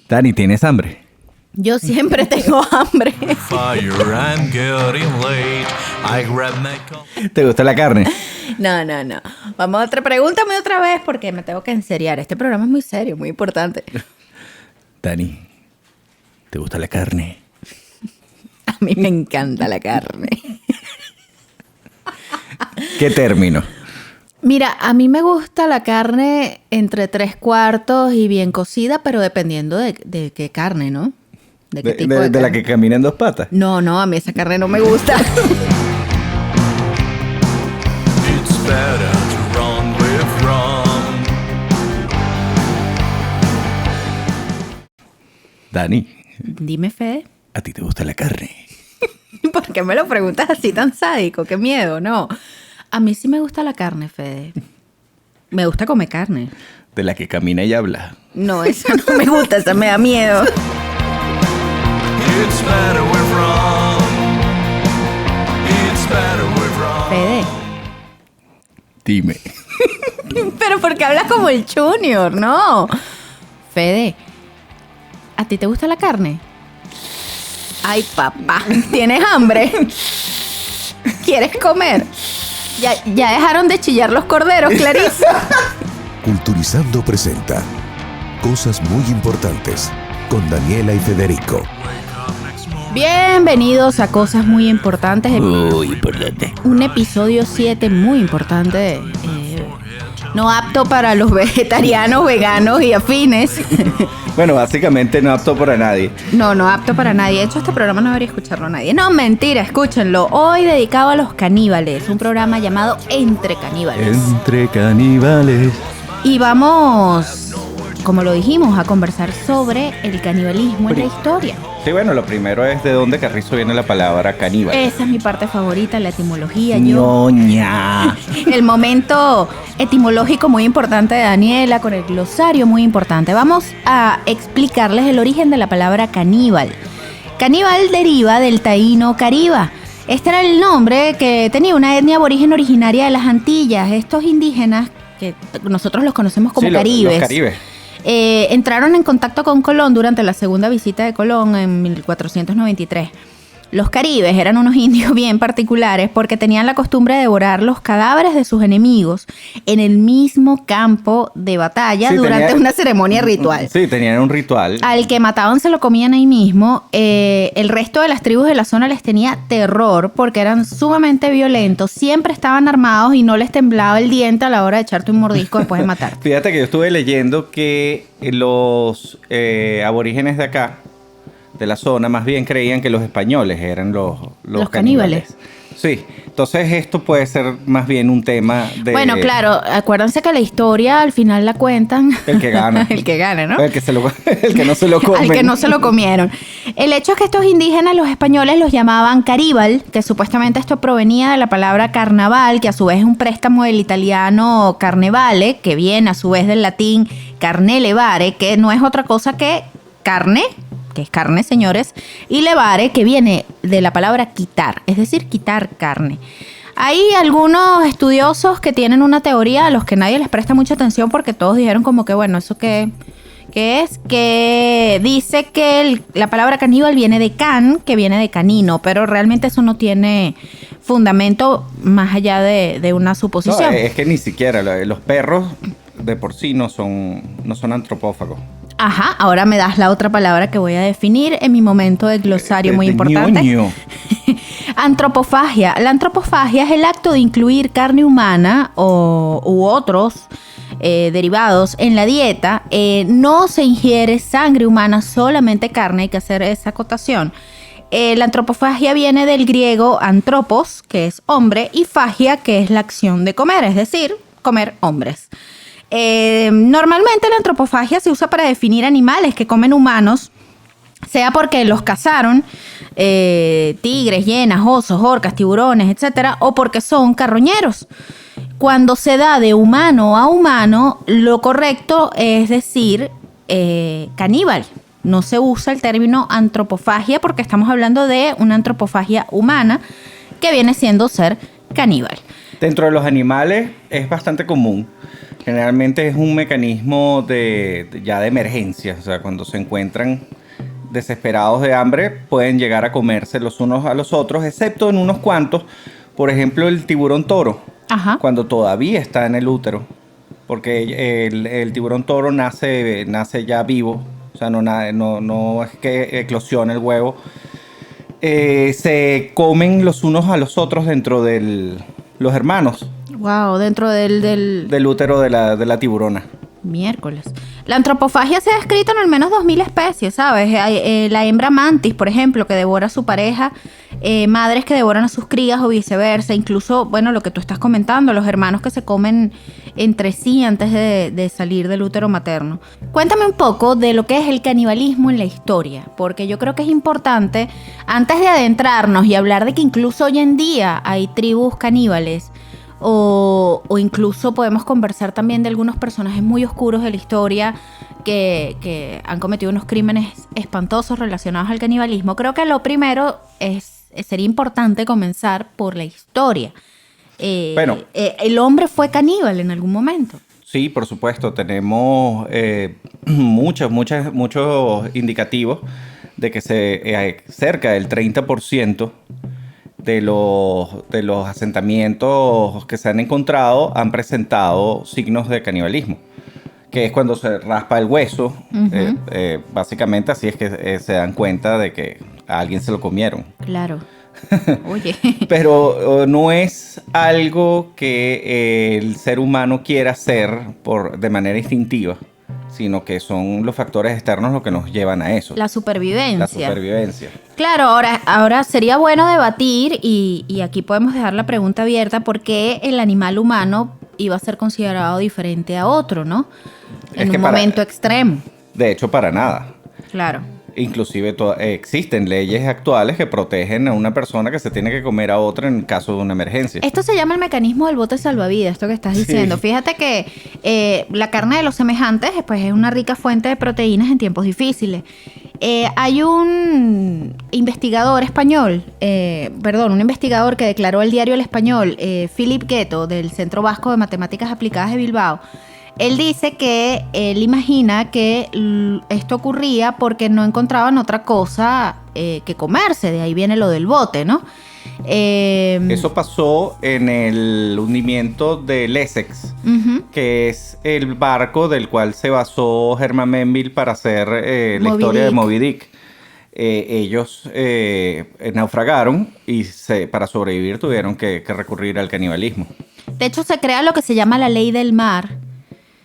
Dani, ¿tienes hambre? Yo siempre tengo hambre. Fire, I'm getting late. I grab my ¿Te gusta la carne? No. Vamos a otra. Pregúntame otra vez porque me tengo que enseriar. Este programa es muy serio, muy importante. Dani, ¿te gusta la carne? A mí me encanta la carne. ¿Qué término? Mira, a mí me gusta la carne entre 3/4 y bien cocida, pero dependiendo de qué carne, ¿no? ¿De qué tipo de de la carne? que camina en dos patas. No, a mí esa carne no me gusta. It's better to run with rum. Dani, Dime, Fede. ¿a ti te gusta la carne? ¿Por qué me lo preguntas así tan sádico? Qué miedo, no. A mí sí me gusta la carne, Fede. Me gusta comer carne. De la que camina y habla. No, esa no me gusta, esa me da miedo. It's better with rum. It's better with rum. Fede. Dime. Pero porque hablas como el Junior, no. Fede, ¿a ti te gusta la carne? Ay, papá, ¿tienes hambre? ¿Quieres comer? Ya dejaron de chillar los corderos, Clarice. Culturizando presenta Cosas muy importantes con Daniela y Federico. Bienvenidos a Cosas Muy Importantes. Uy, importante. Un episodio 7 muy importante. No apto para los vegetarianos, veganos y afines. Bueno, básicamente no apto para nadie. No apto para nadie. De hecho, este programa no debería escucharlo nadie. No, mentira, escúchenlo. Hoy dedicado a los caníbales. Un programa llamado Entre Caníbales. Entre caníbales. Y vamos, como lo dijimos, a conversar sobre el canibalismo en la historia. Sí, bueno, lo primero es de dónde carrizo viene la palabra caníbal. Esa es mi parte favorita, la etimología. Ñoña. El momento etimológico muy importante de Daniela, con el glosario muy importante. Vamos a explicarles el origen de la palabra caníbal. Caníbal deriva del taíno cariba. Este era el nombre que tenía una etnia aborigen originaria de las Antillas. Estos indígenas, que nosotros los conocemos como Sí, caribes. Los caribes. Entraron en contacto con Colón durante la segunda visita de Colón en 1493. Los caribes eran unos indios bien particulares porque tenían la costumbre de devorar los cadáveres de sus enemigos en el mismo campo de batalla Sí, durante una ceremonia ritual. Sí, tenían un ritual. Al que mataban se lo comían ahí mismo. El resto de las tribus de la zona les tenía terror porque eran sumamente violentos, siempre estaban armados y no les temblaba el diente a la hora de echarte un mordisco después de matar. Fíjate que yo estuve leyendo que los aborígenes de acá, de la zona, más bien creían que los españoles eran los caníbales. Sí, entonces esto puede ser más bien un tema de... Bueno, claro, acuérdense que la historia al final la cuentan El que gana. el que gana, ¿no? El que no se lo comen. Al que no se lo comieron. El hecho es que estos indígenas, los españoles, los llamaban caníbal, que supuestamente esto provenía de la palabra carnaval, que a su vez es un préstamo del italiano carnevale, que viene a su vez del latín carnelevare, que no es otra cosa que carne, que es carne, señores, y levare, que viene de la palabra quitar, es decir, quitar carne. Hay algunos estudiosos que tienen una teoría a los que nadie les presta mucha atención porque todos dijeron como que, bueno, ¿eso qué es? Que dice que la palabra caníbal viene de can, que viene de canino, pero realmente eso no tiene fundamento más allá de una suposición. No, es que ni siquiera los perros de por sí no son antropófagos. Ajá, ahora me das la otra palabra que voy a definir en mi momento de glosario muy importante. Ñoño. Antropofagia. La antropofagia es el acto de incluir carne humana u otros derivados en la dieta. No se ingiere sangre humana, solamente carne, hay que hacer esa acotación. La antropofagia viene del griego antropos, que es hombre, y fagia, que es la acción de comer, es decir, comer hombres. Normalmente la antropofagia se usa para definir animales que comen humanos, sea porque los cazaron, tigres, hienas, osos, orcas, tiburones, etcétera, o porque son carroñeros. Cuando se da de humano a humano, lo correcto es decir caníbal. No se usa el término antropofagia porque estamos hablando de una antropofagia humana que viene siendo ser caníbal. Dentro de los animales es bastante común. Generalmente es un mecanismo ya de emergencia. O sea, cuando se encuentran desesperados de hambre, pueden llegar a comerse los unos a los otros, excepto en unos cuantos. Por ejemplo, el tiburón toro, Ajá. cuando todavía está en el útero. Porque el tiburón toro nace ya vivo. O sea, no es que eclosione el huevo. Se comen los unos a los otros dentro de los hermanos Wow, dentro del útero de la tiburona. Miércoles. La antropofagia se ha descrito en al menos 2000 especies, ¿sabes? Hay, la hembra mantis, por ejemplo, que devora a su pareja, madres que devoran a sus crías o viceversa, incluso, bueno, lo que tú estás comentando, los hermanos que se comen entre sí antes de salir del útero materno. Cuéntame un poco de lo que es el canibalismo en la historia, porque yo creo que es importante, antes de adentrarnos y hablar de que incluso hoy en día hay tribus caníbales, o incluso podemos conversar también de algunos personajes muy oscuros de la historia que han cometido unos crímenes espantosos relacionados al canibalismo. Creo que lo primero sería importante comenzar por la historia. El hombre fue caníbal en algún momento. Sí, por supuesto. Tenemos muchos indicativos de que cerca del 30% de los asentamientos que se han encontrado han presentado signos de canibalismo, que es cuando se raspa el hueso. Uh-huh. Básicamente así es que se dan cuenta de que a alguien se lo comieron. Claro. Oye. Pero no es algo que el ser humano quiera hacer de manera instintiva, sino que son los factores externos los que nos llevan a eso. La supervivencia. La supervivencia. Claro, ahora sería bueno debatir, y aquí podemos dejar la pregunta abierta, ¿por qué el animal humano iba a ser considerado diferente a otro, ¿no? En un momento extremo. De hecho, para nada. Claro. Inclusive existen leyes actuales que protegen a una persona que se tiene que comer a otra en caso de una emergencia. Esto se llama el mecanismo del bote salvavidas, esto que estás diciendo. Sí. Fíjate que la carne de los semejantes pues, es una rica fuente de proteínas en tiempos difíciles. Hay un investigador español, un investigador que declaró al diario El Español, Philip Gueto, del Centro Vasco de Matemáticas Aplicadas de Bilbao. Él dice que él imagina que esto ocurría porque no encontraban otra cosa que comerse. De ahí viene lo del bote, ¿no? Eso pasó en el hundimiento del Essex, Uh-huh. que es el barco del cual se basó Herman Melville para hacer la Moby historia de Dick. Moby Dick. Ellos naufragaron y para sobrevivir tuvieron que recurrir al canibalismo. De hecho, se crea lo que se llama la ley del mar,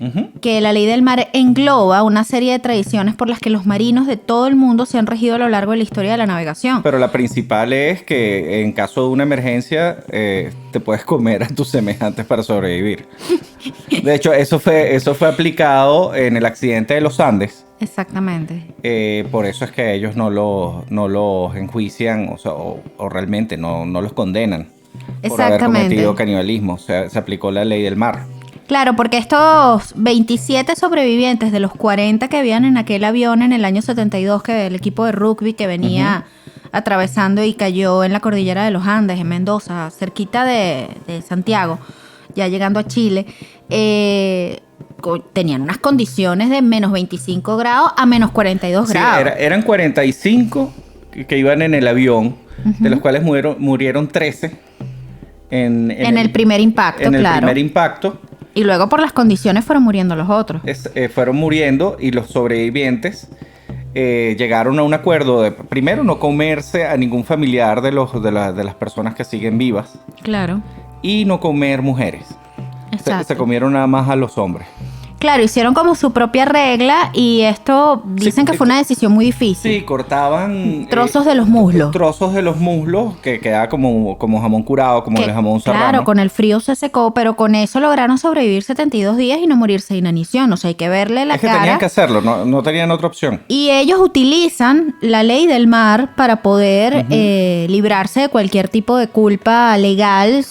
Uh-huh. que la ley del mar engloba una serie de tradiciones por las que los marinos de todo el mundo se han regido a lo largo de la historia de la navegación. Pero la principal es que en caso de una emergencia te puedes comer a tus semejantes para sobrevivir. De hecho, eso fue aplicado en el accidente de los Andes. Exactamente. Por eso es que ellos no los enjuician, o realmente no los condenan por haber Exactamente. cometido canibalismo. O sea, se aplicó la ley del mar. Claro, porque estos 27 sobrevivientes de los 40 que habían en aquel avión en el año 72, que el equipo de rugby que venía atravesando y cayó en la cordillera de los Andes, en Mendoza, cerquita de Santiago, ya llegando a Chile, tenían unas condiciones de menos 25 grados a menos 42 grados. Eran 45 que iban en el avión, de los cuales murieron 13 en el primer impacto, en el claro. primer impacto. Y luego por las condiciones fueron muriendo los otros. Fueron muriendo, y los sobrevivientes llegaron a un acuerdo de, primero, no comerse a ningún familiar de las personas que siguen vivas, Claro. y no comer mujeres. Exacto. Se comieron nada más a los hombres. Claro, hicieron como su propia regla, y esto dicen que fue una decisión muy difícil. Sí, cortaban Trozos de los muslos. Trozos de los muslos que quedaba como jamón curado, como el jamón serrano. Claro, con el frío se secó, pero con eso lograron sobrevivir 72 días y no morirse de inanición. O sea, hay que verle la Es que cara. tenían que hacerlo, no tenían otra opción. Y ellos utilizan la ley del mar para poder librarse de cualquier tipo de culpa legal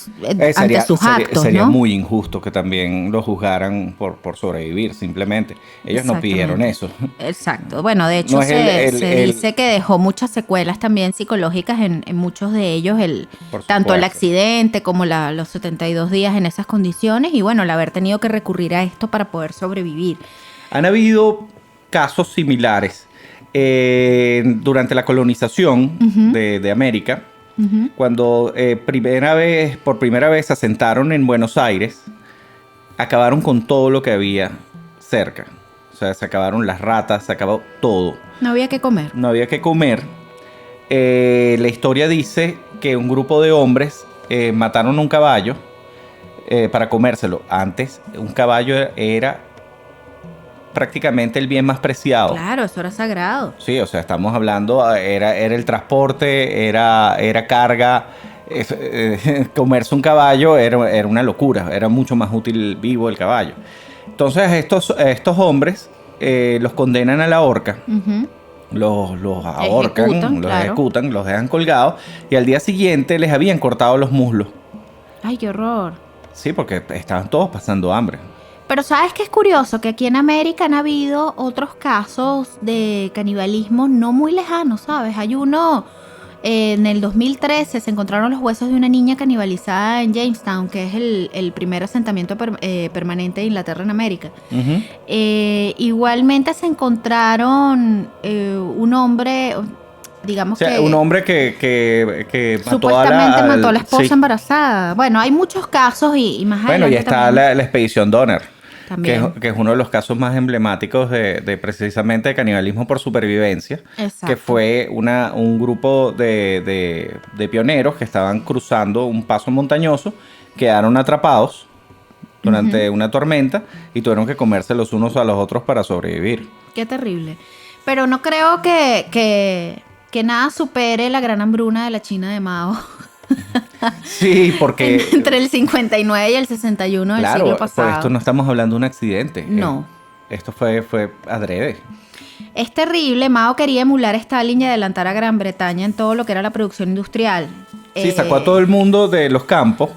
ante sus actos, sería ¿no? muy injusto que también lo juzgaran por sobrevivir. sobrevivir, simplemente. Ellos no pidieron eso. Exacto. Bueno, de hecho No es se dice que dejó muchas secuelas también psicológicas en muchos de ellos, Por tanto el supuesto. accidente como los 72 días en esas condiciones y bueno, el haber tenido que recurrir a esto para poder sobrevivir. Han habido casos similares durante la colonización de América, cuando por primera vez se asentaron en Buenos Aires, acabaron con todo lo que había cerca. O sea, se acabaron las ratas, se acabó todo. No había que comer. No había que comer. La historia dice que un grupo de hombres mataron un caballo para comérselo. Antes, un caballo era prácticamente el bien más preciado. Claro, eso era sagrado. Sí, o sea, estamos hablando, era el transporte, era carga. Comerse un caballo era una locura, era mucho más útil vivo el caballo. Entonces estos hombres los condenan a la horca, Ujú. los ahorcan, Ejecutan, los claro. ejecutan, los dejan colgados y al día siguiente les habían cortado los muslos. Ay, qué horror. Sí, porque estaban todos pasando hambre. Pero ¿sabes qué es curioso? Que aquí en América han habido otros casos de canibalismo no muy lejanos, ¿sabes? Hay uno, en el 2013 se encontraron los huesos de una niña canibalizada en Jamestown, que es el primer asentamiento permanente de Inglaterra en América. Ujú. Igualmente se encontraron un hombre, digamos O sea, que un hombre que mató supuestamente mató a la esposa sí. embarazada. Bueno, hay muchos casos y más Bueno, y adelante está también. la expedición Donner. También. Que es uno de los casos más emblemáticos de precisamente de canibalismo por supervivencia. Exacto. Que fue un grupo de pioneros que estaban cruzando un paso montañoso, quedaron atrapados durante una tormenta y tuvieron que comerse los unos a los otros para sobrevivir. Qué terrible. Pero no creo que nada supere la gran hambruna de la China de Mao Sí, porque entre el 59 y el 61 del claro, siglo por pasado. esto no estamos hablando de un accidente. No. Esto fue adrede. Es terrible. Mao quería emular a Stalin y adelantar a Gran Bretaña en todo lo que era la producción industrial. Sí, sacó a todo el mundo de los campos,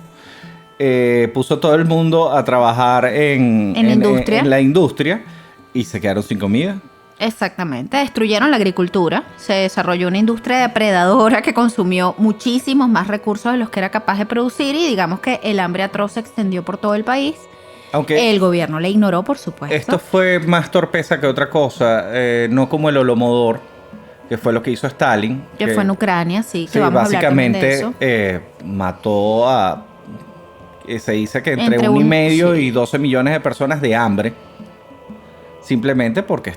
puso a todo el mundo a trabajar En la industria. en la industria y se quedaron sin comida. Exactamente, destruyeron la agricultura, se desarrolló una industria depredadora que consumió muchísimos más recursos de los que era capaz de producir y digamos que el hambre atroz se extendió por todo el país. Aunque El gobierno le ignoró, por supuesto. esto fue más torpeza que otra cosa, no como el Holodomor, que fue lo que hizo Stalin. que fue en Ucrania, sí, que Sí, vamos a hablar también de básicamente eso. mató a, se dice que entre Entre 1,5 sí. y 12 millones de personas de hambre, simplemente porque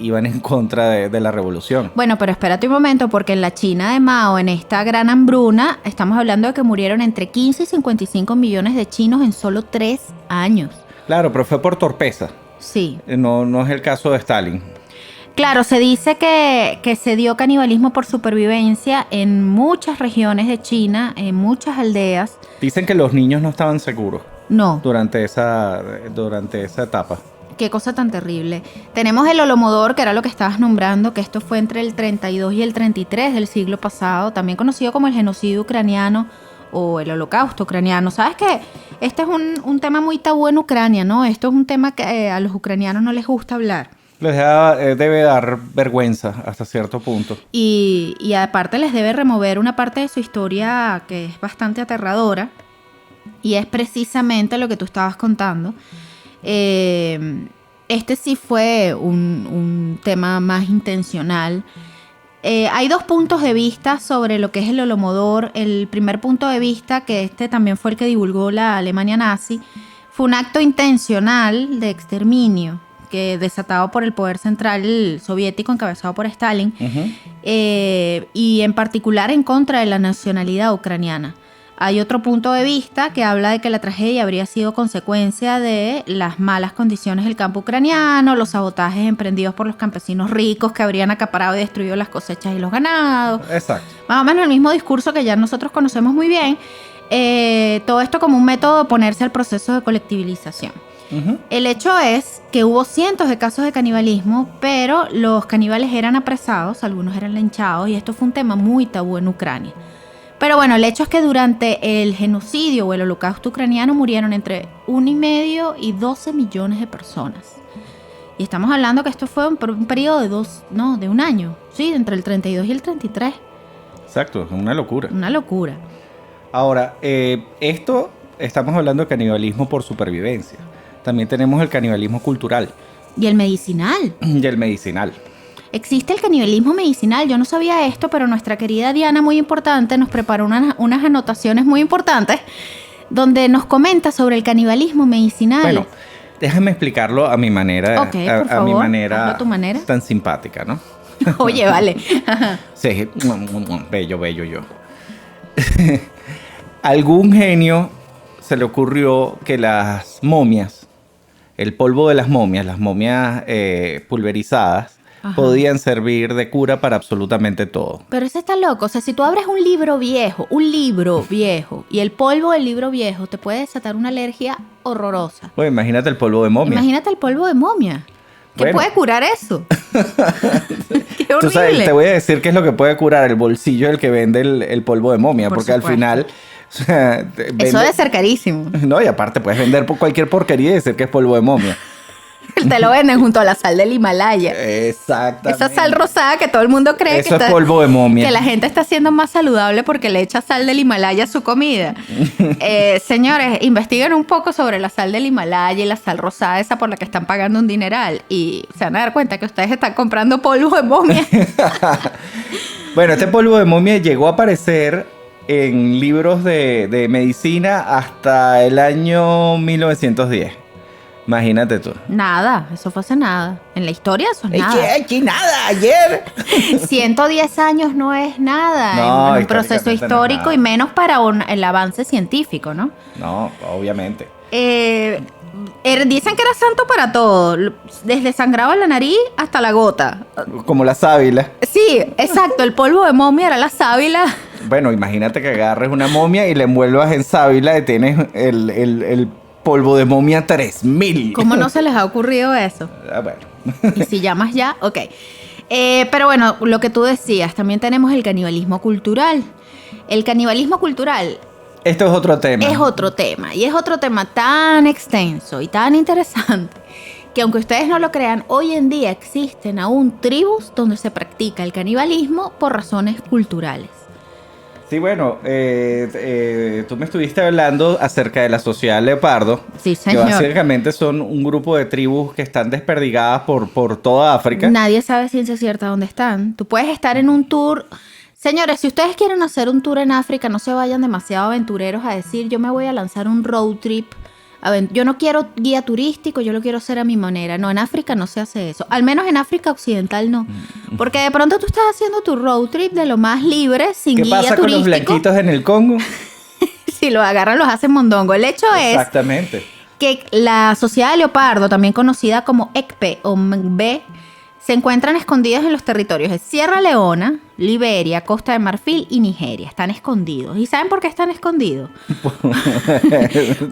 iban en contra de la revolución. Bueno, pero espérate un momento, porque en la China de Mao, en esta gran hambruna, estamos hablando de que murieron entre 15 y 55 millones de chinos en solo 3 años. Claro, pero fue por torpeza. Sí. No es el caso de Stalin. Claro, se dice que se dio canibalismo por supervivencia en muchas regiones de China, en muchas aldeas. Dicen que los niños no estaban seguros No, durante esa etapa. qué cosa tan terrible. Tenemos el Holodomor, que era lo que estabas nombrando, que esto fue entre el 32 y el 33 del siglo pasado, también conocido como el genocidio ucraniano o el holocausto ucraniano. ¿Sabes qué? Este es un tema muy tabú en Ucrania, ¿no? Esto es un tema que a los ucranianos no les gusta hablar. Debe dar vergüenza hasta cierto punto. Y aparte les debe remover una parte de su historia que es bastante aterradora. Y es precisamente lo que tú estabas contando. Este sí fue un tema más intencional. Hay dos puntos de vista sobre lo que es el Holodomor. El primer punto de vista, que este también fue el que divulgó la Alemania nazi, fue un acto intencional de exterminio que desatado por el poder central soviético encabezado por Stalin, y en particular en contra de la nacionalidad ucraniana. Hay otro punto de vista que habla de que la tragedia habría sido consecuencia de las malas condiciones del campo ucraniano, los sabotajes emprendidos por los campesinos ricos que habrían acaparado y destruido las cosechas y los ganados. Exacto. Más o menos el mismo discurso que ya nosotros conocemos muy bien. Todo esto como un método de oponerse al proceso de colectivización. El hecho es que hubo cientos de casos de canibalismo, pero los caníbales eran apresados, algunos eran linchados, y esto fue un tema muy tabú en Ucrania. Pero bueno, el hecho es que durante el genocidio o el holocausto ucraniano murieron entre 1,5 y 12 millones de personas. Y estamos hablando que esto fue por un periodo de un año, sí, entre el 32 y el 33. Exacto, es una locura. Una locura. Ahora, esto estamos hablando de canibalismo por supervivencia. También tenemos el canibalismo cultural Y el medicinal. y el medicinal. Existe el canibalismo medicinal. Yo no sabía esto, pero nuestra querida Diana, muy importante, nos preparó unas anotaciones muy importantes donde nos comenta sobre el canibalismo medicinal. Bueno, déjame explicarlo a mi manera, Ok, por a mi favor, manera, hazlo a tu manera. tan simpática, ¿no? Oye, vale. Sí, bello, bello yo. Algún genio se le ocurrió que las momias, el polvo de las momias pulverizadas, Ajá. podían servir de cura para absolutamente todo. Pero eso está loco. O sea, si tú abres un libro viejo, y el polvo del libro viejo te puede desatar una alergia horrorosa. Oye, imagínate el polvo de momia. Imagínate el polvo de momia. ¿Qué Bueno. puede curar eso? Qué Tú sabes, horrible. te voy a decir qué es lo que puede curar el bolsillo del que vende el polvo de momia, Por porque al supuesto. final... o sea, Eso debe ser carísimo. No, y aparte puedes vender por cualquier porquería y decir que es polvo de momia. Te lo venden junto a la sal del Himalaya. Exactamente. Esa sal rosada que todo el mundo cree Eso que es polvo de momia. que la gente está siendo más saludable porque le echa sal del Himalaya a su comida. Señores, investiguen un poco sobre la sal del Himalaya y la sal rosada esa por la que están pagando un dineral y se van a dar cuenta que ustedes están comprando polvo de momia. Bueno, este polvo de momia llegó a aparecer en libros de medicina hasta el año 1910. Imagínate tú. Nada, eso fue hace nada. En la historia eso es nada. ¿Qué nada? Ayer. 110 años no es nada No, en un proceso históricamente no es histórico nada. y menos para el avance científico, ¿no? No, obviamente. Dicen que era santo para todo, desde sangrado en la nariz hasta la gota. Como la sábila. Sí, exacto, el polvo de momia era la sábila. Bueno, imagínate que agarres una momia y la envuelvas en sábila y tienes el polvo de momia 3000. ¿Cómo no se les ha ocurrido eso? Ah, bueno. Y si llamas ya, ok. Pero bueno, lo que tú decías, también tenemos el canibalismo cultural. El canibalismo cultural Esto es otro tema. es otro tema, y es otro tema tan extenso y tan interesante que aunque ustedes no lo crean, hoy en día existen aún tribus donde se practica el canibalismo por razones culturales. Sí, bueno, tú me estuviste hablando acerca de la sociedad leopardo. Sí, Que señor. básicamente son un grupo de tribus que están desperdigadas por toda África. Nadie sabe ciencia cierta dónde están. Tú puedes estar en un tour. Señores, si ustedes quieren hacer un tour en África, no se vayan demasiado aventureros a decir, yo me voy a lanzar un road trip. Yo no quiero guía turístico, yo lo quiero hacer a mi manera. No, en África no se hace eso. Al menos en África Occidental no. Porque de pronto tú estás haciendo tu road trip de lo más libre, sin ¿Qué guía pasa con los turístico. blanquitos en el Congo? Si los agarran, los hacen mondongo. El hecho es Exactamente. que la sociedad de leopardo, también conocida como ECPE o MB, se encuentran escondidos en los territorios de Sierra Leona, Liberia, Costa de Marfil y Nigeria. Están escondidos. ¿Y saben por qué están escondidos?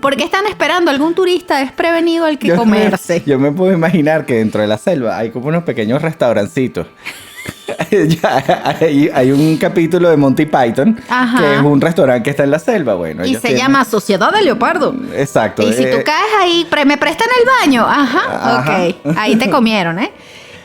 Porque están esperando a algún turista desprevenido al que comerse. Yo me puedo imaginar que dentro de la selva hay como unos pequeños restaurancitos. Ya, hay un capítulo de Monty Python Ajá. que es un restaurante que está en la selva. Bueno, Y ellos se tienen- llama Sociedad de Leopardo. Exacto. Y si tú caes ahí, ¿me prestan el baño? Ajá, Ajá. ok. Ahí te comieron, ¿eh?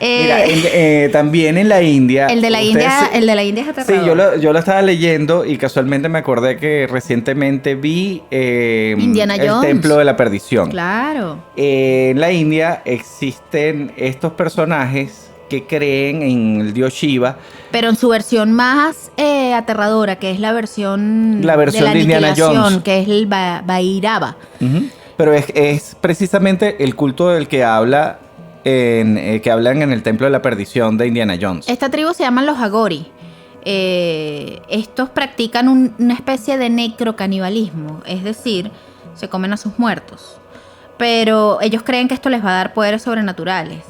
Mira, también en la India. el de la ustedes- India, el de la India es Sí, aterrador. yo lo estaba leyendo y casualmente me acordé que recientemente vi Indiana el Jones. Templo de la Perdición. Claro. En la India existen estos personajes que creen en el dios Shiva. Pero en su versión más aterradora, que es la versión La versión de Indiana aniquilación, Jones. que es el Bhairava. Ujú. Pero es precisamente el culto del que habla que hablan en el Templo de la Perdición de Indiana Jones. Esta tribu se llaman los Agori. Estos practican una especie de necrocanibalismo, es decir, se comen a sus muertos. Pero ellos creen que esto les va a dar poderes sobrenaturales.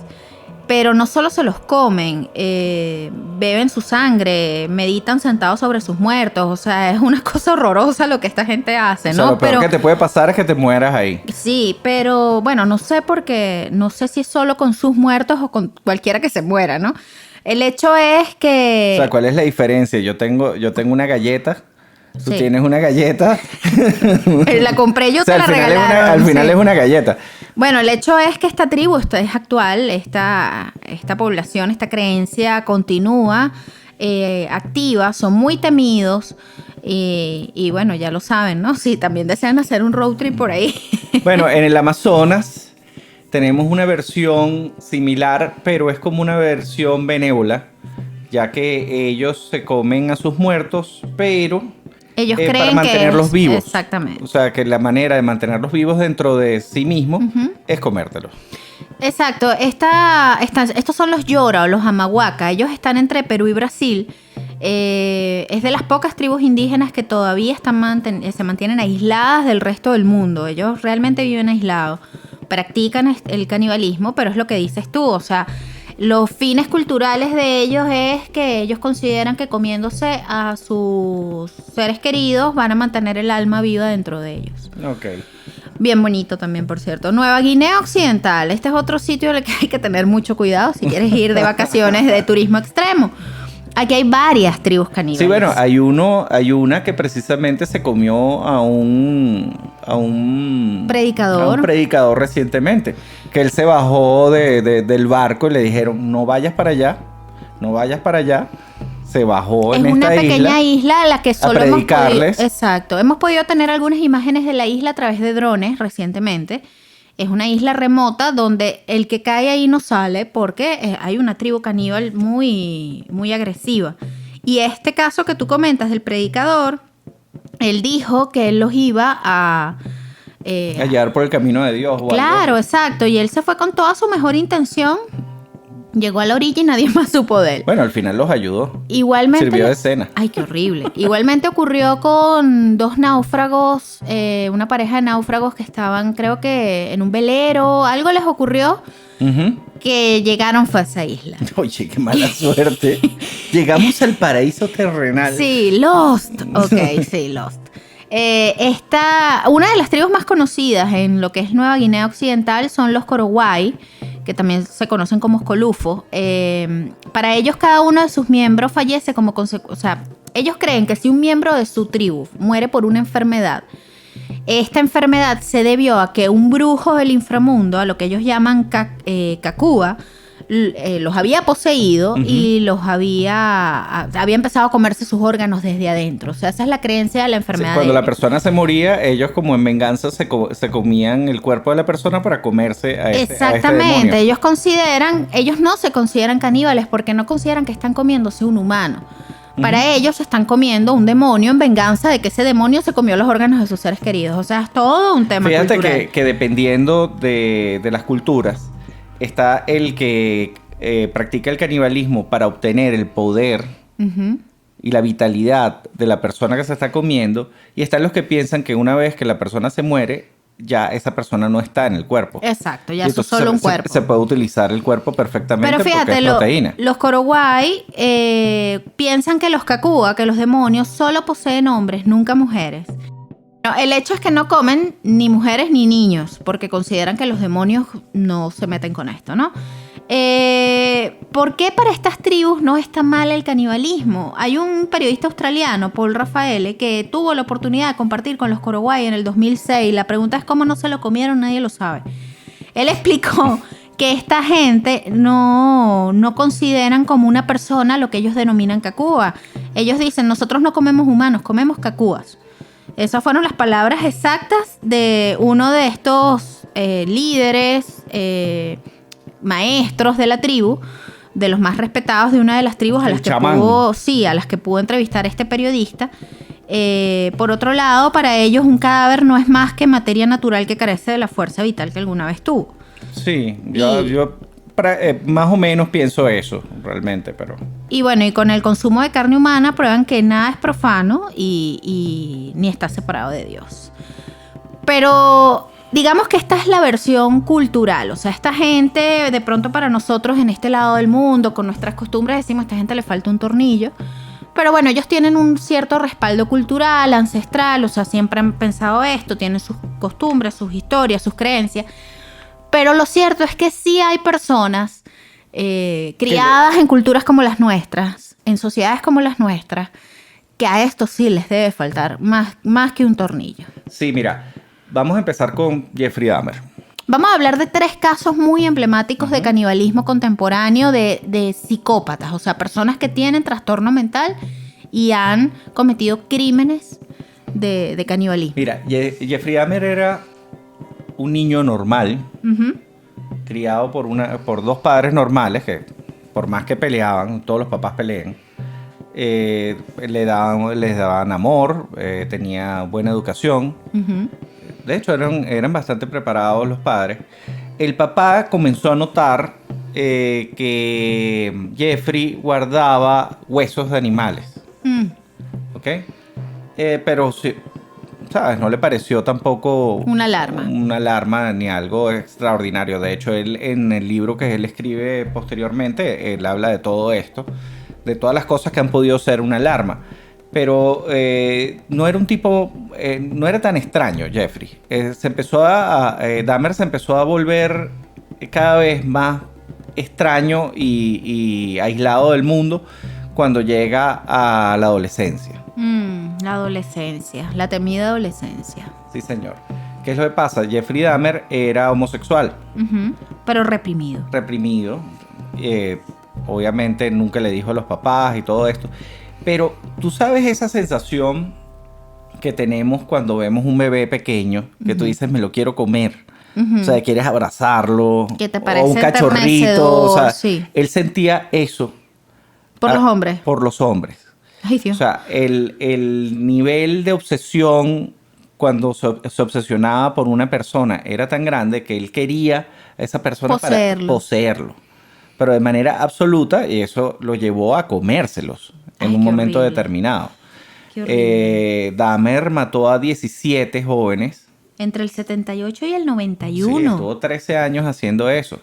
Pero no solo se los comen, beben su sangre, meditan sentados sobre sus muertos. O sea, es una cosa horrorosa lo que esta gente hace, O sea, ¿no? lo peor que te puede pasar es que te mueras ahí. Sí, pero bueno, no sé porque no sé si es solo con sus muertos o con cualquiera que se muera, ¿no? El hecho es que... O sea, ¿cuál es la diferencia? Yo tengo una galleta Tú Sí. tienes una galleta. La compré yo, O sea, te la regalaron. al final sí. es una galleta. Bueno, el hecho es que esta tribu es actual, esta población, esta creencia continúa activa, son muy temidos y bueno, ya lo saben, ¿no? Sí, también desean hacer un road trip por ahí. Bueno, en el Amazonas tenemos una versión similar, pero es como una versión benévola, ya que ellos se comen a sus muertos, pero Ellos para creen que mantenerlos es- vivos. Exactamente. O sea, que la manera de mantenerlos vivos dentro de sí mismo es comértelos. Exacto, estos son los Yora o los Amahuaca. Ellos están entre Perú y Brasil. Es de las pocas tribus indígenas que todavía se mantienen aisladas del resto del mundo. Ellos realmente viven aislados. Practican el canibalismo, pero es lo que dices tú. O sea, los fines culturales de ellos es que ellos consideran que comiéndose a sus seres queridos van a mantener el alma viva dentro de ellos. Ok. Bien bonito también, por cierto. Nueva Guinea Occidental. Este es otro sitio en el que hay que tener mucho cuidado si quieres ir de vacaciones de turismo extremo. Aquí hay varias tribus caníbales. Sí, bueno, hay una que precisamente se comió a un Predicador. a un predicador recientemente, que él se bajó del barco y le dijeron, no vayas para allá, no vayas para allá. Se bajó Es en una esta pequeña isla a la que solo hemos podido... predicarles. Exacto. Hemos podido tener algunas imágenes de la isla a través de drones recientemente. Es una isla remota donde el que cae ahí no sale porque hay una tribu caníbal muy, muy agresiva. Y este caso que tú comentas del predicador, él dijo que él los iba a Hallar por el camino de Dios. o Claro, algo. exacto. Y él se fue con toda su mejor intención. Llegó a la orilla y nadie más supo de él. Bueno, al final los ayudó. Igualmente. Sirvió de escena. Ay, qué horrible. Igualmente ocurrió con dos náufragos, una pareja de náufragos que estaban, creo que en un velero. Algo les ocurrió Ujú. que llegaron fue a esa isla. Oye, qué mala suerte. Llegamos al paraíso terrenal. Sí, Lost. Ok, sí, Lost. Una de las tribus más conocidas en lo que es Nueva Guinea Occidental son los Korowai, que también se conocen como Escolufos. Para ellos, cada uno de sus miembros fallece como consecuencia. O sea, ellos creen que si un miembro de su tribu muere por una enfermedad, esta enfermedad se debió a que un brujo del inframundo, a lo que ellos llaman Kakua, los había poseído y los había empezado a comerse sus órganos desde adentro. O sea, esa es la creencia de la Sí, enfermedad. cuando de la ellos. persona se moría, ellos como en venganza se comían el cuerpo de la persona para comerse a este Exactamente, demonio. ellos no se consideran caníbales porque no consideran que están comiéndose un humano. Para ellos están comiendo un demonio en venganza de que ese demonio se comió los órganos de sus seres queridos. O sea, es todo un tema Fíjate cultural. que dependiendo de las culturas, está el que practica el canibalismo para obtener el poder Ujú. y la vitalidad de la persona que se está comiendo, y están los que piensan que una vez que la persona se muere, ya esa persona no está en el cuerpo. Exacto, ya Y eso es entonces solo un cuerpo. Se puede utilizar el cuerpo perfectamente Pero porque fíjate, es proteína. los Korowai piensan que los Kakua, que los demonios, solo poseen hombres, nunca mujeres. No, el hecho es que no comen ni mujeres ni niños, porque consideran que los demonios no se meten con esto, ¿no? ¿Por qué para estas tribus no está mal el canibalismo? Hay un periodista australiano, Paul Raffaele, que tuvo la oportunidad de compartir con los Korowai en el 2006. La pregunta es cómo no se lo comieron, nadie lo sabe. Él explicó que esta gente no consideran como una persona lo que ellos denominan Kakua. Ellos dicen, nosotros no comemos humanos, comemos Kakuas. Esas fueron las palabras exactas de uno de estos líderes, maestros de la tribu, de los más respetados de una de las tribus a El las que chamán. a las que pudo entrevistar este periodista. Por otro lado, para ellos un cadáver no es más que materia natural que carece de la fuerza vital que alguna vez tuvo. Sí, Y- yo más o menos pienso eso, realmente, pero... Y bueno, y con el consumo de carne humana prueban que nada es profano y ni está separado de Dios. Pero digamos que esta es la versión cultural. O sea, esta gente, de pronto para nosotros en este lado del mundo, con nuestras costumbres, decimos, a esta gente le falta un tornillo. Pero bueno, ellos tienen un cierto respaldo cultural, ancestral, o sea, siempre han pensado esto, tienen sus costumbres, sus historias, sus creencias. Pero lo cierto es que sí hay personas criadas en culturas como las nuestras, en sociedades como las nuestras, que a esto sí les debe faltar más que un tornillo. Sí, mira, vamos a empezar con Jeffrey Dahmer. Vamos a hablar de 3 casos muy emblemáticos de canibalismo contemporáneo de psicópatas, o sea, personas que tienen trastorno mental y han cometido crímenes de canibalismo. Mira, Jeffrey Dahmer era un niño normal, criado por 2 padres normales que, por más que peleaban, todos los papás pelean, les daban amor, tenía buena educación. De hecho, eran bastante preparados los padres. El papá comenzó a notar que Jeffrey guardaba huesos de animales. ¿Ok? Pero sí, ¿sabes? No le pareció tampoco Una alarma ni algo extraordinario. De hecho, él, en el libro que él escribe posteriormente, él habla de todo esto, de todas las cosas que han podido ser una alarma. Pero no era un tipo, no era tan extraño, Jeffrey. Dahmer se empezó a volver cada vez más extraño y aislado del mundo cuando llega a la adolescencia. La adolescencia, la temida adolescencia. Sí, señor. ¿Qué es lo que pasa? Jeffrey Dahmer era homosexual. Pero reprimido. Reprimido. Obviamente nunca le dijo a los papás y todo esto. Pero tú sabes esa sensación que tenemos cuando vemos un bebé pequeño, que tú dices, me lo quiero comer. O sea, quieres abrazarlo. Que te parece o un cachorrito. O sea, sí. Él sentía eso. Por los hombres. Por los hombres. Ay, Dios. O sea, el nivel de obsesión cuando se obsesionaba por una persona era tan grande que él quería a esa persona para poseerlo. Pero de manera absoluta, y eso lo llevó a comérselos en un momento determinado. Dahmer mató a 17 jóvenes. Entre el 78 y el 91. Sí, estuvo 13 años haciendo eso.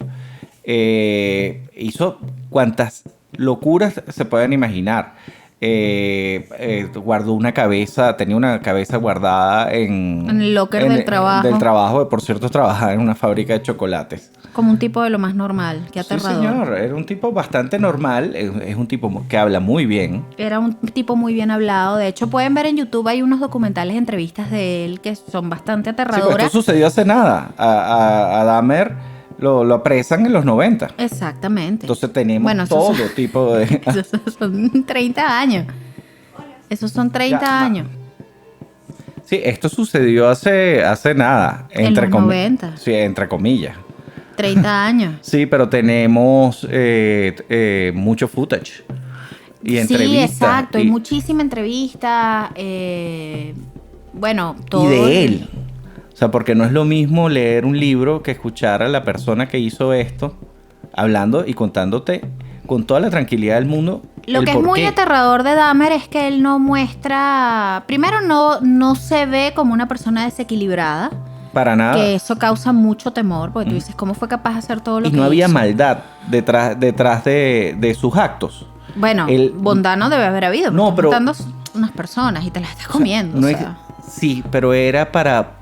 Hizo cuantas locuras se pueden imaginar. Guardó una cabeza, tenía una cabeza guardada en el locker del trabajo. Del trabajo, por cierto, trabajaba en una fábrica de chocolates. Como un tipo de lo más normal, qué aterrador. Sí, señor, era un tipo bastante normal, es un tipo que habla muy bien. Era un tipo muy bien hablado, de hecho pueden ver en YouTube, hay unos documentales, entrevistas de él que son bastante Sí, aterradoras. pues esto sucedió hace nada, a Dahmer lo apresan en los 90. Exactamente. Entonces tenemos todo tipo de... Esos son 30 años. Esos son 30 años. Sí, esto sucedió hace nada. En los 90. Sí, entre comillas. 30 años. Sí, pero tenemos mucho footage y entrevistas. Sí, exacto. Hay muchísima entrevista. Bueno, todo. Y de él. O sea, porque no es lo mismo leer un libro que escuchar a la persona que hizo esto hablando y contándote con toda la tranquilidad del mundo. Lo que es muy aterrador de Dahmer es que él no muestra... Primero, no se ve como una persona desequilibrada. Para nada. Que eso causa mucho temor, porque tú dices, ¿cómo fue capaz de hacer todo lo que hizo? Y no había maldad detrás de sus actos. Bueno, bondad no debe haber habido. No, pero... matando unas personas y te las estás comiendo. Sí, pero era para...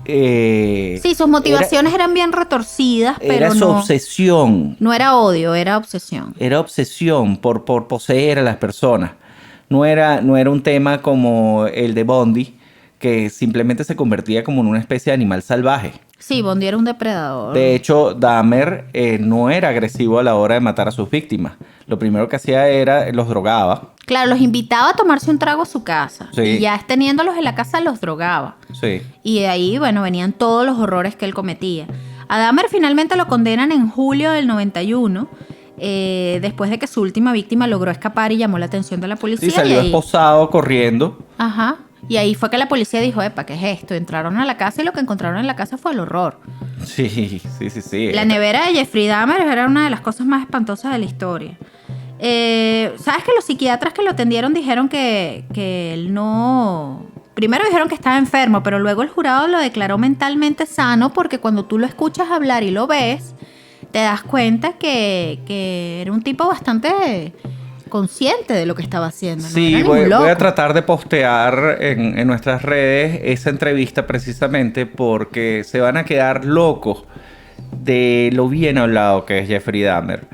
sí, sus motivaciones eran bien retorcidas, pero era su obsesión. No era odio, era obsesión. Era obsesión por poseer a las personas. No era un tema como el de Bundy, que simplemente se convertía como en una especie de animal salvaje. Sí, Bundy era un depredador. De hecho, Dahmer no era agresivo a la hora de matar a sus víctimas. Lo primero que hacía era los drogaba. Claro, los invitaba a tomarse un trago a su casa. Sí. Y ya teniéndolos en la casa los drogaba. Sí. Y de ahí, bueno, venían todos los horrores que él cometía. A Dahmer finalmente lo condenan en julio del 91, después de que su última víctima logró escapar y llamó la atención de la policía. Sí, salió esposado corriendo. Ajá. Y ahí fue que la policía dijo, epa, ¿qué es esto? Entraron a la casa y lo que encontraron en la casa fue el horror. Sí. La nevera de Jeffrey Dahmer era una de las cosas más espantosas de la historia. ¿Sabes que los psiquiatras que lo atendieron dijeron que él no... Primero dijeron que estaba enfermo, pero luego el jurado lo declaró mentalmente sano porque cuando tú lo escuchas hablar y lo ves, te das cuenta que era un tipo bastante... consciente de lo que estaba haciendo. ¿No? Sí, voy a tratar de postear en nuestras redes esa entrevista precisamente porque se van a quedar locos de lo bien hablado que es Jeffrey Dahmer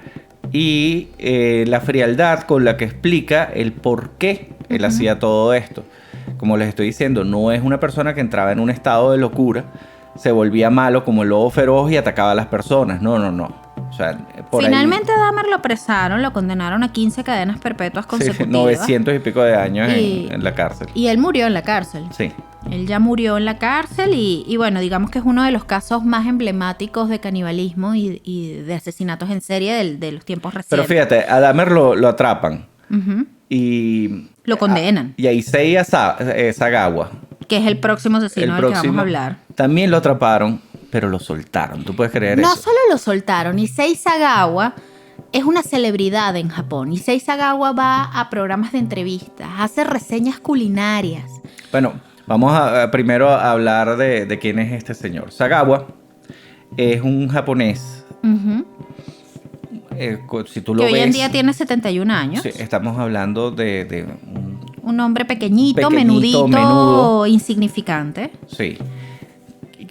y la frialdad con la que explica el por qué él hacía todo esto. Como les estoy diciendo, no es una persona que entraba en un estado de locura, se volvía malo como el lobo feroz y atacaba a las personas. No. O sea, Finalmente Dahmer lo apresaron, lo condenaron a 15 cadenas perpetuas consecutivas. 900 y pico de años en la cárcel. Y él murió en la cárcel. Sí. Él ya murió en la cárcel y bueno, digamos que es uno de los casos más emblemáticos de canibalismo y de asesinatos en serie de los tiempos recientes. Pero fíjate, a Dahmer lo atrapan. Ujú. Y Lo condenan. Y a Issei Sagawa, Que es el próximo asesino del que vamos a hablar. también lo atraparon, pero lo soltaron. ¿Tú puedes creer No eso? solo lo soltaron, Issei Sagawa es una celebridad en Japón. Issei Sagawa va a programas de entrevistas, hace reseñas culinarias. Bueno, vamos a primero a hablar de quién es este señor. Sagawa es un japonés. Ujú. Si tú lo Que ves, hoy en día tiene 71 años. sí, estamos hablando de Un hombre pequeñito, Pequeñito, menudito, menudo. insignificante. sí.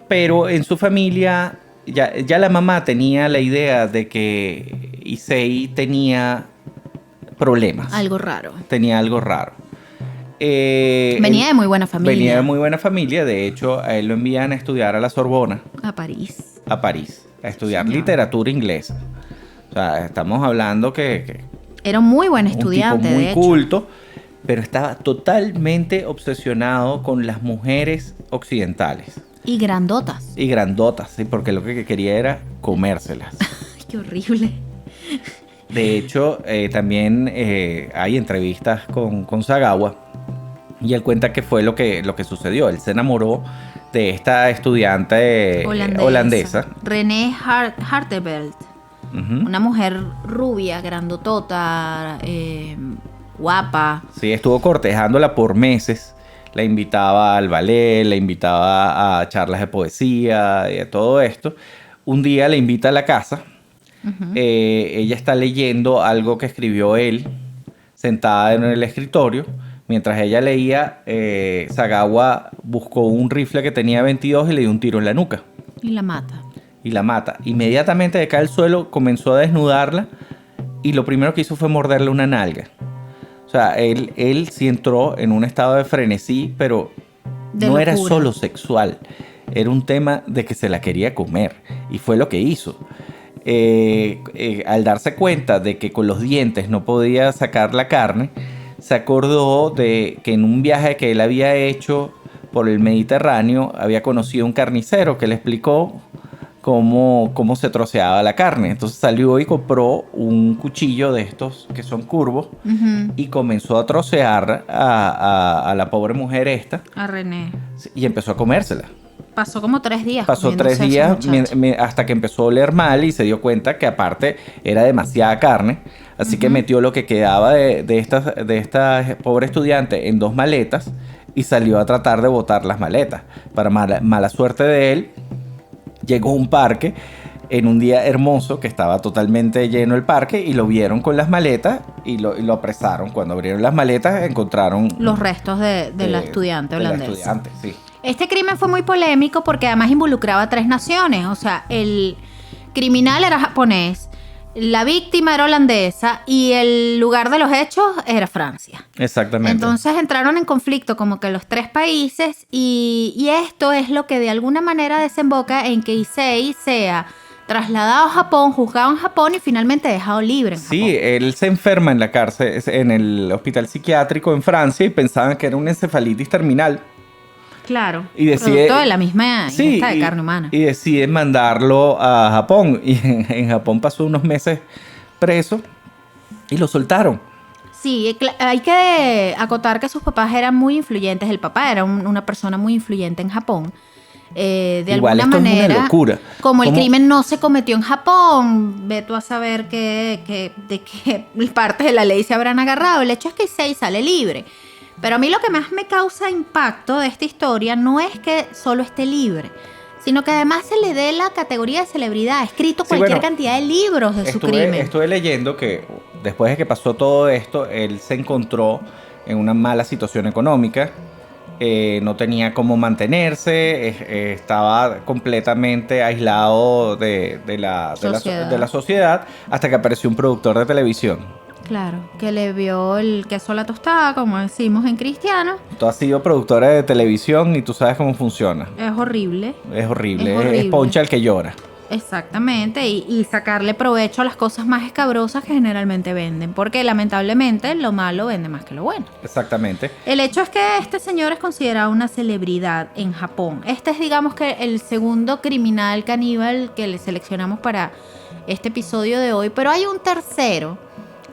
Pero en su familia ya la mamá tenía la idea de que Issei tenía problemas. Algo raro. Tenía algo raro. Venía de muy buena familia. Venía de muy buena familia. De hecho, a él lo envían a estudiar a la Sorbona, A París. a París, a estudiar Señor. literatura inglesa. O sea, estamos hablando que Era un muy buen un estudiante, tipo muy de hecho. culto, pero estaba totalmente obsesionado con las mujeres occidentales Y grandotas. y grandotas, ¿sí? Porque lo que quería era comérselas. Ay, qué horrible. De hecho, también hay entrevistas con Sagawa y él cuenta que fue lo que sucedió. Él se enamoró de esta estudiante holandesa. René Harteveld. Ujú. Una mujer rubia, grandotota, guapa. Sí, estuvo cortejándola por meses. La invitaba al ballet, la invitaba a charlas de poesía y a todo esto. Un día la invita a la casa. Ella está leyendo algo que escribió él, sentada en el escritorio. Mientras ella leía, Sagawa buscó un rifle que tenía 22 y le dio un tiro en la nuca. Y la mata. Y la mata. Inmediatamente de cae al suelo, comenzó a desnudarla y lo primero que hizo fue morderle una nalga. O sea, él sí entró en un estado de frenesí, pero De no era locura. solo sexual. Era un tema de que se la quería comer. Y fue lo que hizo. Al darse cuenta de que con los dientes no podía sacar la carne, se acordó de que en un viaje que él había hecho por el Mediterráneo, había conocido un carnicero que le explicó cómo se troceaba la carne. Entonces salió y compró un cuchillo de estos que son curvos Ujú. y comenzó a trocear a la pobre mujer esta A René. y empezó a comérsela. Pasó como 3 días. Pasó comiéndose 3 a ese días muchacho. hasta que empezó a oler mal y se dio cuenta que aparte era demasiada carne. Así que metió lo que quedaba de esta pobre estudiante en 2 maletas y salió a tratar de botar las maletas. Para mala suerte de él, llegó a un parque en un día hermoso que estaba totalmente lleno el parque y lo vieron con las maletas y lo apresaron. Cuando abrieron las maletas encontraron Los restos de la estudiante de la holandesa. estudiante, sí. Este crimen fue muy polémico porque además involucraba a 3 naciones. O sea, el criminal era japonés, la víctima era holandesa y el lugar de los hechos era Francia. Exactamente. Entonces entraron en conflicto como que los 3 países y esto es lo que de alguna manera desemboca en que Issei sea trasladado a Japón, juzgado en Japón y finalmente dejado libre en Sí, Japón. él se enferma en la cárcel, en el hospital psiquiátrico en Francia y pensaban que era una encefalitis terminal. Claro, Y decide- producto de la misma Sí, ingesta de carne humana. y deciden mandarlo a Japón. Y en Japón pasó unos meses preso y lo soltaron. Sí, hay que acotar que sus papás eran muy influyentes. El papá era una persona muy influyente en Japón. De Igual alguna esto es una manera, locura. como el ¿Cómo? crimen no se cometió en Japón, ve tú a saber de qué parte de la ley se habrán agarrado. El hecho es que Issei sale libre. Pero a mí lo que más me causa impacto de esta historia no es que solo esté libre, sino que además se le dé la categoría de celebridad. Ha escrito Sí, cualquier bueno, cantidad de libros de su crimen. Estuve leyendo que después de que pasó todo esto, él se encontró en una mala situación económica. No tenía cómo mantenerse, estaba completamente aislado de la Sociedad. sociedad hasta que apareció un productor de televisión Claro, que le vio el queso a la tostada, como decimos en cristiano. Tú has sido productora de televisión y tú sabes cómo funciona. Es horrible. Es horrible. Es horrible. Es Poncha el que llora. Exactamente, y sacarle provecho a las cosas más escabrosas que generalmente venden, porque lamentablemente lo malo vende más que lo bueno. Exactamente. El hecho es que este señor es considerado una celebridad en Japón. Este es, digamos, que el segundo criminal caníbal que le seleccionamos para este episodio de hoy, pero hay un tercero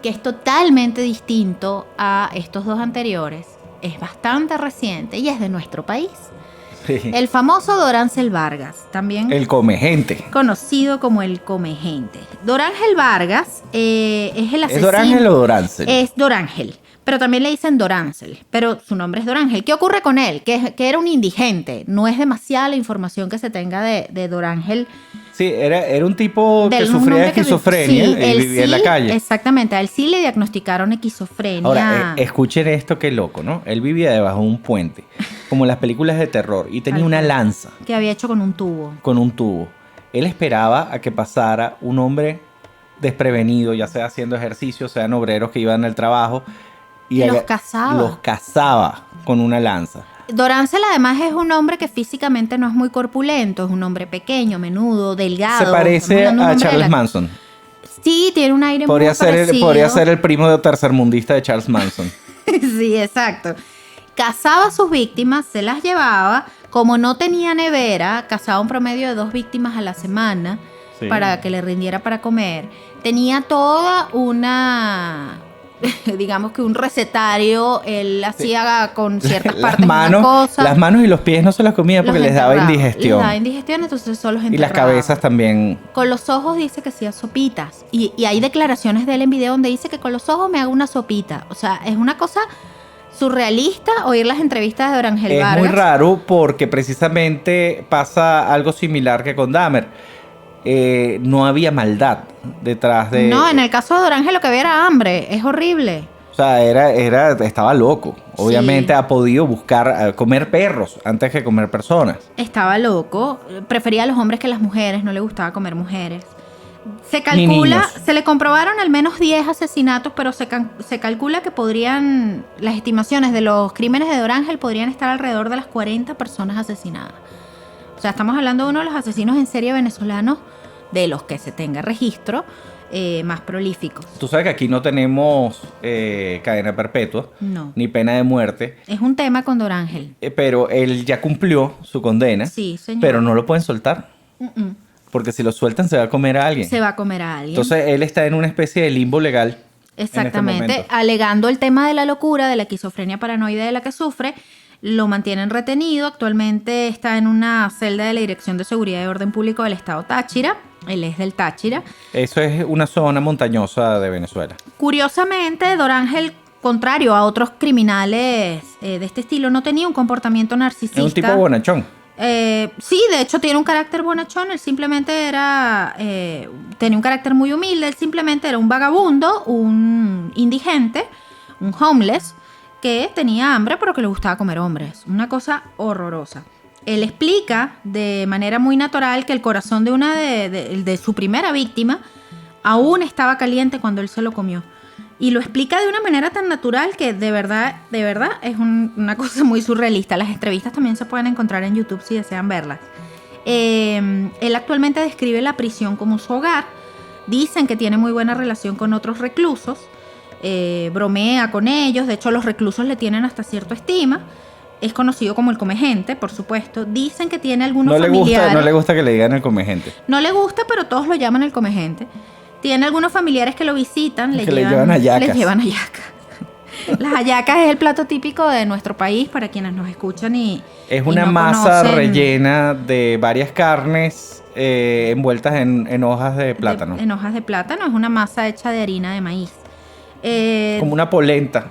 que es totalmente distinto a estos dos anteriores. Es bastante reciente y es de nuestro país. Sí. El famoso Dorángel Vargas, también El come gente. conocido como el Comegente. Dorángel Vargas es el asesino. ¿Es Dorángel o Doráncel? Es Dorángel, pero también le dicen Dorángel, pero su nombre es Dorángel. ¿Qué ocurre con él? Que era un indigente. No es demasiada la información que se tenga de Dorángel. Sí, era un tipo que Del sufría de nombre que esquizofrenia sí, y él vivía en la sí, calle. Exactamente, a él sí le diagnosticaron esquizofrenia. Ahora, escuchen esto, qué loco, ¿no? Él vivía debajo de un puente, como en las películas de terror, y tenía Tal una cual. lanza Que había hecho con un tubo. con un tubo. Él esperaba a que pasara un hombre desprevenido, ya sea haciendo ejercicio, sean obreros que iban al trabajo. Y los cazaba. Los cazaba con una lanza. Dorángel además es un hombre que físicamente no es muy corpulento, es un hombre pequeño, menudo, delgado. Se parece Estamos hablando de un a hombre de Charles la- Manson. Sí, tiene un aire Podría muy parecido. podría ser el primo tercermundista de Charles Manson. Sí, exacto. Cazaba a sus víctimas, se las llevaba. Como no tenía nevera, cazaba un promedio de 2 víctimas a la semana Sí. para que le rindiera para comer. Tenía toda una, digamos que un recetario. Él hacía con ciertas partes una cosa. Las manos y los pies no se las comía porque los les daba enterraba. indigestión. Les daba indigestión, entonces solo los Y las enterraba. cabezas también. Con los ojos dice que hacía sopitas. Y hay declaraciones de él en video donde dice que con los ojos me hago una sopita. O sea, es una cosa surrealista oír las entrevistas de Dorángel Es Vargas. muy raro porque precisamente pasa algo similar que con Dahmer. No había maldad detrás de... No, en el caso de Dorángel lo que había era hambre. Es horrible. O sea, estaba loco. Obviamente Sí. ha podido buscar comer perros antes que comer personas. Estaba loco. Prefería a los hombres que a las mujeres. No le gustaba comer mujeres. Se Ni calcula, niños. se le comprobaron al menos 10 asesinatos, pero se calcula que podrían, las estimaciones de los crímenes de Dorángel podrían estar alrededor de las 40 personas asesinadas. O sea, estamos hablando de uno de los asesinos en serie venezolanos, de los que se tenga registro, más prolíficos. Tú sabes que aquí no tenemos cadena perpetua, No. ni pena de muerte, Es un tema con Dorángel. pero él ya cumplió su condena, Sí, señor. pero no lo pueden soltar, Mm-mm. porque si lo sueltan se va a comer a alguien. Se va a comer a alguien. Entonces él está en una especie de limbo legal. Exactamente, En este momento. alegando el tema de la locura, de la esquizofrenia paranoide de la que sufre, lo mantienen retenido. Actualmente está en una celda de la Dirección de Seguridad y Orden Público del Estado Táchira. Él es del Táchira. Eso es una zona montañosa de Venezuela. Curiosamente, Dorángel, contrario a otros criminales de este estilo, no tenía un comportamiento narcisista. Es un tipo bonachón. Sí, de hecho tiene un carácter bonachón. Él simplemente era, tenía un carácter muy humilde. Él simplemente era un vagabundo, un indigente, un homeless, que tenía hambre pero que le gustaba comer hombres. Una cosa horrorosa. Él explica de manera muy natural que el corazón de una de su primera víctima aún estaba caliente cuando él se lo comió. Y lo explica de una manera tan natural que de verdad es una cosa muy surrealista. Las entrevistas también se pueden encontrar en YouTube si desean verlas. Él actualmente describe la prisión como su hogar. Dicen que tiene muy buena relación con otros reclusos. Bromea con ellos. De hecho, los reclusos le tienen hasta cierta estima. Es conocido como el Comegente, por supuesto. Dicen que tiene algunos familiares. No le gusta que le digan el come gente. No le gusta, pero todos lo llaman el Comegente. Tiene algunos familiares que lo visitan, Que le llevan hallacas. les llevan hallacas. Las hallacas es el plato típico de nuestro país, para quienes nos escuchan Es y una no masa conocen rellena de varias carnes envueltas en hojas de plátano. En hojas de plátano, es una masa hecha de harina de maíz. Como una polenta.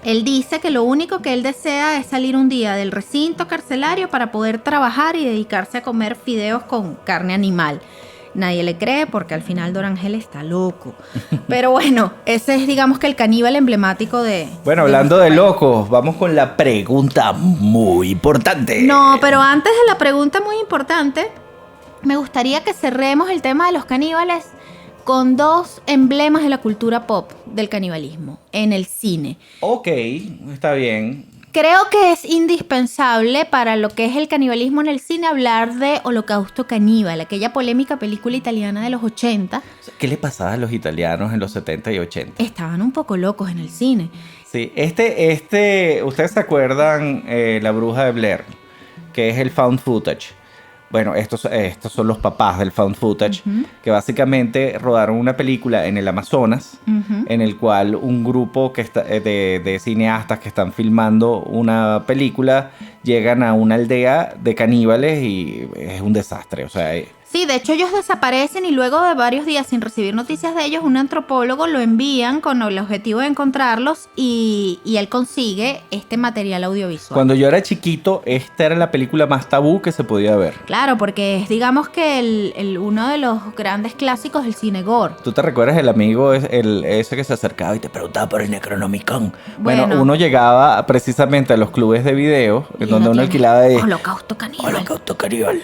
Él dice que lo único que él desea es salir un día del recinto carcelario para poder trabajar y dedicarse a comer fideos con carne animal. Nadie le cree porque al final Dorángel está loco. Pero bueno, ese es, digamos, que el caníbal emblemático de... Bueno, hablando de locos, vamos con la pregunta muy importante. No, pero antes de la pregunta muy importante, me gustaría que cerremos el tema de los caníbales con dos emblemas de la cultura pop del canibalismo en el cine. Ok, está bien. Creo que es indispensable para lo que es el canibalismo en el cine hablar de Holocausto Caníbal, aquella polémica película italiana de los 80. ¿Qué le pasaba a los italianos en los 70 y 80? Estaban un poco locos en el cine. Sí, ¿ustedes se acuerdan La Bruja de Blair? Que es el found footage. Bueno, estos son los papás del found footage, que básicamente rodaron una película en el Amazonas, en el cual un grupo de cineastas que están filmando una película llegan a una aldea de caníbales y es un desastre. O sea, Sí, de hecho ellos desaparecen y luego de varios días sin recibir noticias de ellos, un antropólogo lo envían con el objetivo de encontrarlos y él consigue este material audiovisual. Cuando yo era chiquito, esta era la película más tabú que se podía ver. Claro, porque es digamos que uno de los grandes clásicos del cine gore. ¿Tú te recuerdas el amigo ese que se acercaba y te preguntaba por el Necronomicon? Bueno, uno llegaba precisamente a los clubes de video, en donde uno alquilaba Holocausto Caníbal. Holocausto Caníbal.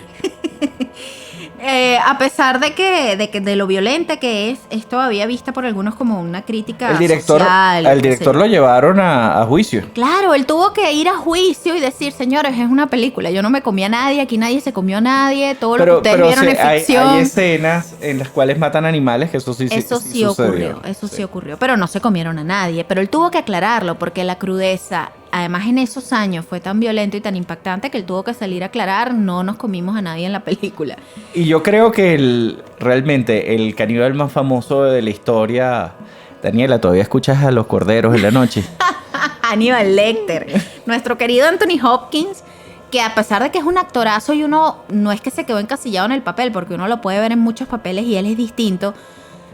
A pesar de lo violenta que es todavía vista por algunos como una crítica social. Al director lo llevaron a juicio. Claro, él tuvo que ir a juicio y decir, señores, es una película, yo no me comí a nadie, aquí nadie se comió a nadie, todo lo que ustedes vieron es ficción. Hay escenas en las cuales matan animales, que eso sí ocurrió. Eso sí ocurrió, pero no se comieron a nadie. Pero él tuvo que aclararlo porque la crudeza, además en esos años fue tan violento y tan impactante que él tuvo que salir a aclarar, no nos comimos a nadie en la película. Y yo creo que realmente el caníbal más famoso de la historia... Daniela, ¿todavía escuchas a los corderos en la noche? Hannibal Lecter, nuestro querido Anthony Hopkins, que a pesar de que es un actorazo y uno no es que se quedó encasillado en el papel, porque uno lo puede ver en muchos papeles y él es distinto,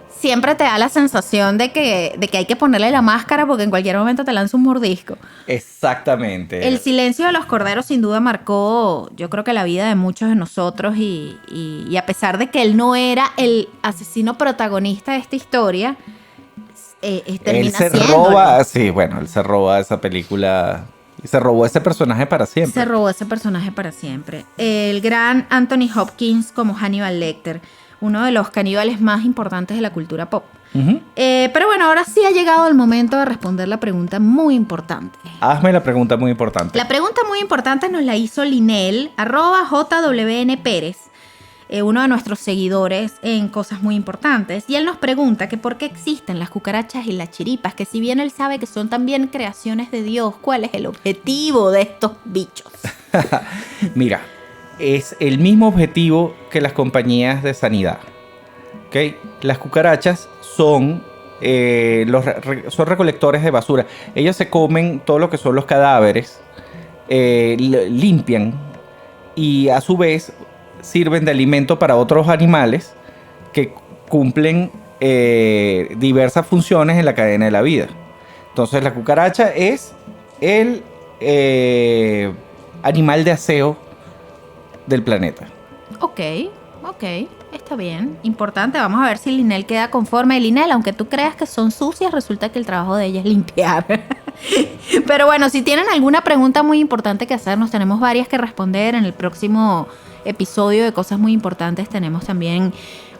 siempre te da la sensación de que hay que ponerle la máscara porque en cualquier momento te lanza un mordisco. Exactamente. El silencio de los corderos sin duda marcó, yo creo que la vida de muchos de nosotros y a pesar de que él no era el asesino protagonista de esta historia, termina él se siéndolo. roba, sí, bueno, él se roba esa película y se robó ese personaje para siempre. Se robó ese personaje para siempre. El gran Anthony Hopkins como Hannibal Lecter, uno de los caníbales más importantes de la cultura pop. Pero bueno, ahora sí ha llegado el momento de responder la pregunta muy importante. Hazme la pregunta muy importante. La pregunta muy importante nos la hizo Linel, @JWNPérez, uno de nuestros seguidores en Cosas Muy Importantes. Y él nos pregunta que por qué existen las cucarachas y las chiripas, que si bien él sabe que son también creaciones de Dios, ¿cuál es el objetivo de estos bichos? Mira, es el mismo objetivo que las compañías de sanidad. ¿Okay? Las cucarachas son recolectores de basura. Ellos se comen todo lo que son los cadáveres, limpian y a su vez sirven de alimento para otros animales que cumplen diversas funciones en la cadena de la vida. Entonces la cucaracha es el animal de aseo del planeta. Ok, está bien. Importante, vamos a ver si Linel queda conforme. Linel, aunque tú creas que son sucias, resulta que el trabajo de ella es limpiar. Pero bueno, si tienen alguna pregunta muy importante que hacernos, tenemos varias que responder. En el próximo episodio de Cosas Muy Importantes tenemos también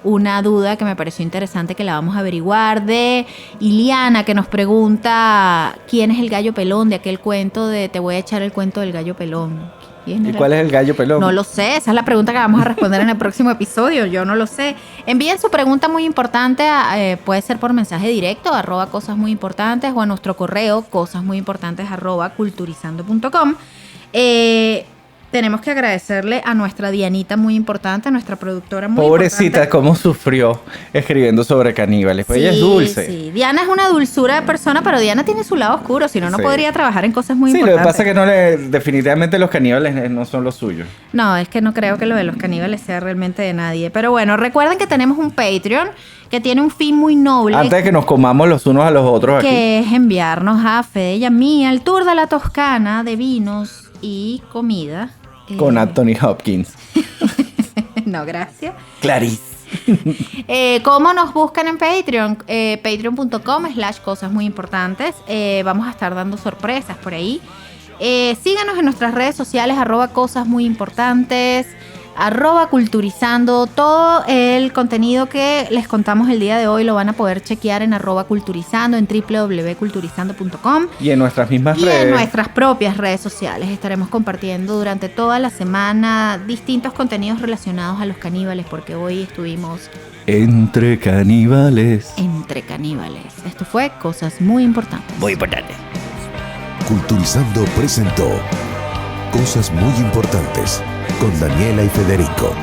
una duda que me pareció interesante que la vamos a averiguar, de Iliana, que nos pregunta quién es el gallo pelón de aquel cuento de Te voy a echar el cuento del gallo pelón. ¿Y cuál es el gallo pelón? No lo sé, esa es la pregunta que vamos a responder en el próximo episodio, yo no lo sé. Envíen su pregunta muy importante, puede ser por mensaje directo, @Cosas Muy Importantes, o a nuestro correo, cosasmuyimportantes @culturizando.com. Tenemos que agradecerle a nuestra Dianita muy importante, a nuestra productora muy Pobrecita, importante. cómo sufrió escribiendo sobre caníbales. Pues Sí, ella es dulce. Sí, Diana es una dulzura de persona, pero Diana tiene su lado oscuro, si no, no Sí. podría trabajar en cosas muy Sí, importantes. lo que pasa es que definitivamente los caníbales no son los suyos. No, es que no creo que lo de los caníbales sea realmente de nadie. Pero bueno, recuerden que tenemos un Patreon que tiene un fin muy noble. Antes de que nos comamos los unos a los otros aquí. Que es enviarnos a Fede y a mí al tour de la Toscana de vinos y comida. Con Anthony Hopkins. No, gracias. Clarice. ¿Cómo nos buscan en Patreon? Patreon.com/cosas muy importantes. Vamos a estar dando sorpresas por ahí. Síganos en nuestras redes sociales @cosas muy importantes. @culturizando. Todo el contenido que les contamos el día de hoy lo van a poder chequear en @culturizando, en www.culturizando.com. Y en nuestras mismas Y redes. en nuestras propias redes sociales estaremos compartiendo durante toda la semana distintos contenidos relacionados a los caníbales, porque hoy estuvimos Entre caníbales. entre caníbales. Esto fue Cosas Muy Importantes. Muy importante. Culturizando presentó Cosas Muy Importantes con Daniela y Federico.